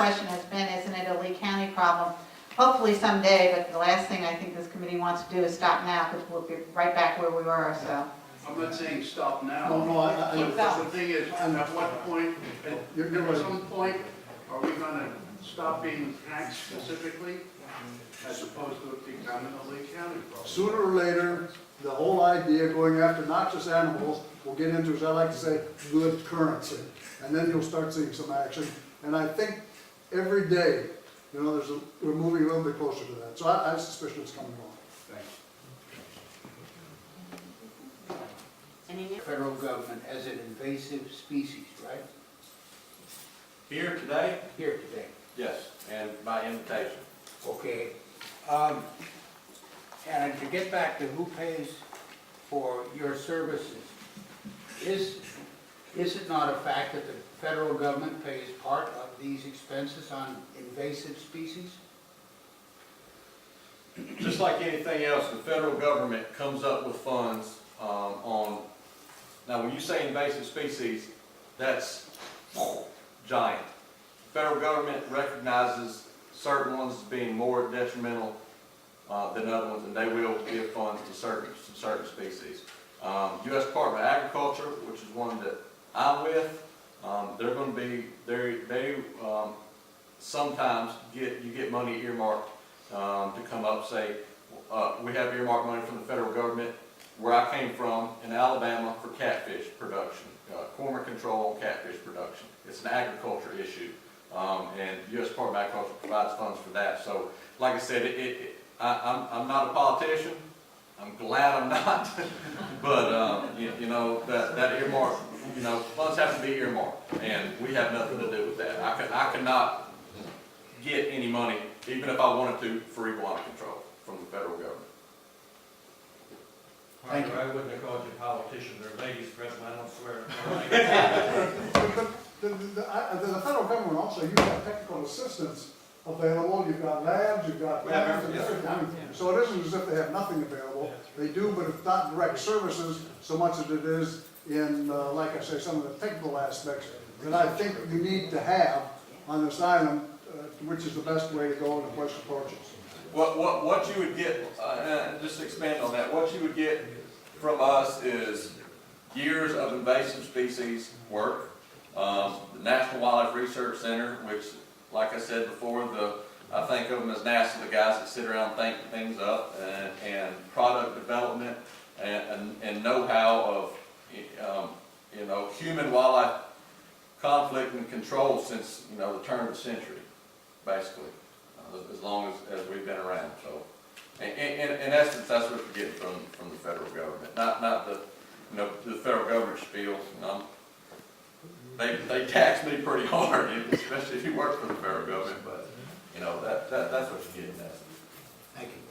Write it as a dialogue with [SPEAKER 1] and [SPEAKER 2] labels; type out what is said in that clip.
[SPEAKER 1] question has been, isn't it a Lee County problem? Hopefully someday, but the last thing I think this committee wants to do is stop now, because we'll be right back where we were, so.
[SPEAKER 2] I'm not saying stop now.
[SPEAKER 3] No,
[SPEAKER 1] Keep
[SPEAKER 2] But
[SPEAKER 1] going.
[SPEAKER 2] the thing is, at what point,
[SPEAKER 3] You're
[SPEAKER 2] at some point, are we gonna stop being taxed specifically as opposed to it becoming a Lee County problem?
[SPEAKER 3] Sooner or later, the whole idea going after not just animals will get into, as I like to say, good currency. And then you'll start seeing some action. And I think every day, you know, we're moving a little bit closer to that. So I suspicion it's coming along.
[SPEAKER 2] Thanks.
[SPEAKER 1] Any new?
[SPEAKER 4] Federal government as an invasive species, right?
[SPEAKER 5] Here today?
[SPEAKER 4] Here today.
[SPEAKER 5] Yes, and by invitation.
[SPEAKER 4] Okay. And to get back to who pays for your services, is it not a fact that the federal government pays part of these expenses on invasive species?
[SPEAKER 5] Just like anything else, the federal government comes up with funds now when you say invasive species, that's giant. Federal government recognizes certain ones as being more detrimental than other ones, and they will give funds to certain species. U.S. Department of Agriculture, which is one that I'm with, they're going to be, they sometimes you get money earmarked to come up, say, we have earmarked money from the federal government, where I came from in Alabama, for catfish production, cormorant control on catfish production. It's an agriculture issue, and U.S. Department of Agriculture provides funds for that. So, like I said, I'm not a politician. I'm glad I'm not, but you know, that earmark, you know, funds have to be earmarked, and we have nothing to do with that. I cannot get any money, even if I wanted to, for iguana control from the federal government.
[SPEAKER 4] Thank you.
[SPEAKER 6] I wouldn't have called you a politician, they're ladies present, I don't swear.
[SPEAKER 3] The federal government also, you've got technical assistance available, you've got labs, you've got
[SPEAKER 6] We have
[SPEAKER 3] labs, and
[SPEAKER 6] everything.
[SPEAKER 3] everything. So it isn't as if they have nothing available. They do, but it's not direct services so much as it is in, like I say, some of the technical aspects that I think you need to have on this island, which is the best way to go in the place of purchase.
[SPEAKER 5] What you would get, just to expand on that, what you would get from us is years of invasive species work. The National Wildlife Research Center, which, like I said before, I think of them as NASA, the guys that sit around and think things up, and product development and know-how of you know, human-wildlife conflict and control since, you know, the turn of the century, basically. As long as we've been around. So, in essence, that's what you're getting from the federal government. Not the, you know, the federal government spiel. You know, they tax me pretty hard, especially if you work for the federal government. But you know, that's what you're getting. In essence.
[SPEAKER 4] Thank you.